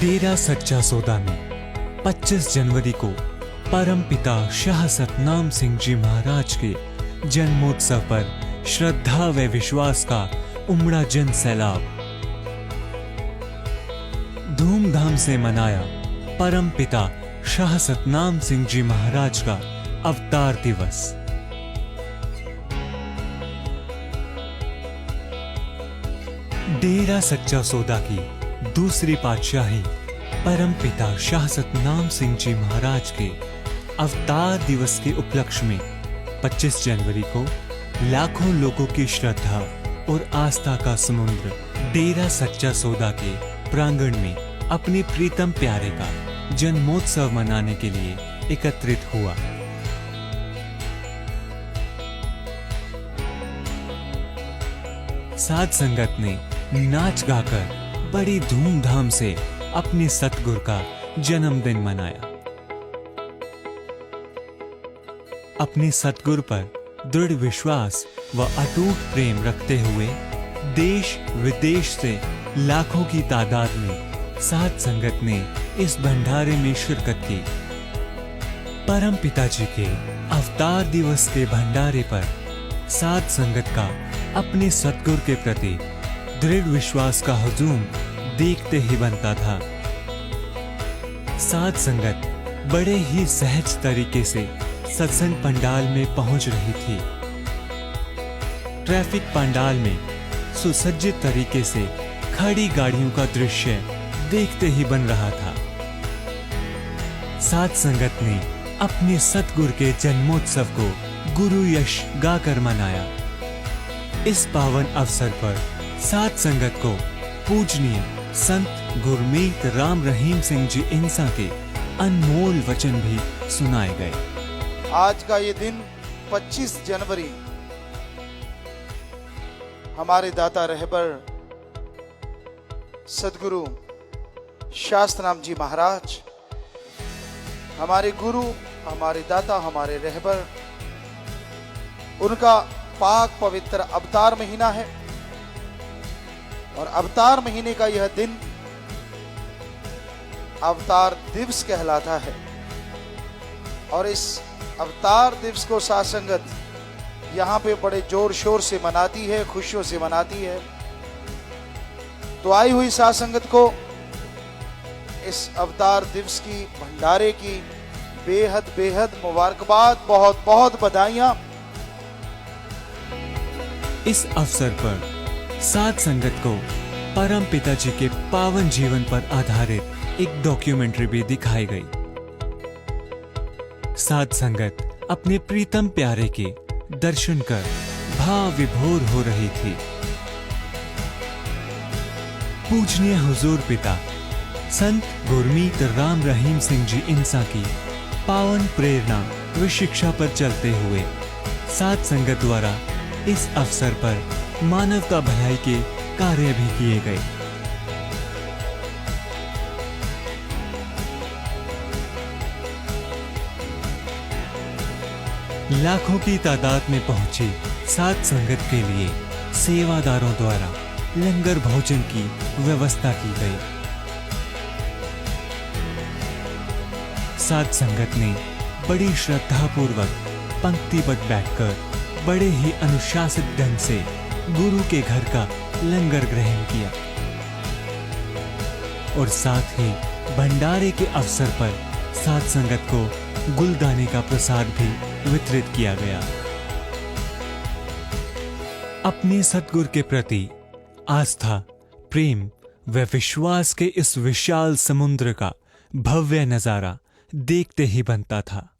डेरा सच्चा सौदा में 25 जनवरी को परमपिता शाह सतनाम सिंह जी महाराज के जन्मोत्सव पर श्रद्धा व विश्वास का उमड़ा जन सैलाब। धूमधाम से मनाया परमपिता शाह सतनाम सिंह जी महाराज का अवतार दिवस। डेरा सच्चा सौदा की दूसरी पातशाही परमपिता शाह सतनाम सिंह जी महाराज के अवतार दिवस के उपलक्ष्य में 25 जनवरी को लाखों लोगों की श्रद्धा और आस्था का समुद्र डेरा सच्चा सौदा के प्रांगण में अपने प्रीतम प्यारे का जन्मोत्सव मनाने के लिए एकत्रित हुआ। साध संगत ने नाच गाकर बड़ी धूमधाम से अपने सतगुरु का जन्मदिन मनाया। अपने सतगुरु पर दृढ़ विश्वास व अटूट प्रेम रखते हुए देश विदेश से लाखों की तादाद में साध संगत ने इस भंडारे में शिरकत की। परम पिताजी के अवतार दिवस के भंडारे पर साध संगत का अपने सतगुरु के प्रति दृढ़ विश्वास का हुजूम देखते ही बनता था। साध संगत बड़े ही सहज तरीके से सत्संग पंडाल में पहुंच रही थी। ट्रैफिक पंडाल में सुसज्जित तरीके से खड़ी गाड़ियों का दृश्य देखते ही बन रहा था। साध संगत ने अपने सतगुरु के जन्मोत्सव को गुरु यश गाकर मनाया। इस पावन अवसर पर साध संगत को पूजनीय संत गुरमीत राम रहीम सिंह जी इंसा के अनमोल वचन भी सुनाए गए। आज का ये दिन 25 जनवरी हमारे दाता रहबर सदगुरु शास्त्रनाम जी महाराज, हमारे गुरु, हमारे दाता, हमारे रहबर, उनका पाक पवित्र अवतार महीना है। और अवतार महीने का यह दिन अवतार दिवस कहलाता है। और इस अवतार दिवस को साध संगत यहाँ पे बड़े जोर शोर से मनाती है, खुशियों से मनाती है। तो आई हुई साध संगत को इस अवतार दिवस की भंडारे की बेहद बेहद मुबारकबाद, बहुत बहुत बधाइयां। इस अवसर पर साध संगत को परम पिताजी के पावन जीवन पर आधारित एक डॉक्यूमेंट्री भी दिखाई गई। साध संगत अपने प्रीतम प्यारे के दर्शन कर भाव विभोर हो रही थी। पूजनीय हुजूर पिता संत गुरमीत राम रहीम सिंह जी इंसा की पावन प्रेरणा व शिक्षा पर चलते हुए साध संगत द्वारा इस अवसर पर मानवता भलाई के कार्य भी किए गए। लाखों की तादाद में पहुंची साध संगत के लिए सेवादारों द्वारा लंगर भोजन की व्यवस्था की गई। साध संगत ने बड़ी श्रद्धापूर्वक पंक्तिबद्ध बैठकर बड़े ही अनुशासित ढंग से गुरु के घर का लंगर ग्रहण किया। और साथ ही भंडारे के अवसर पर साध संगत को गुलदाने का प्रसाद भी वितरित किया गया। अपने सतगुरु के प्रति आस्था, प्रेम व विश्वास के इस विशाल समुद्र का भव्य नजारा देखते ही बनता था।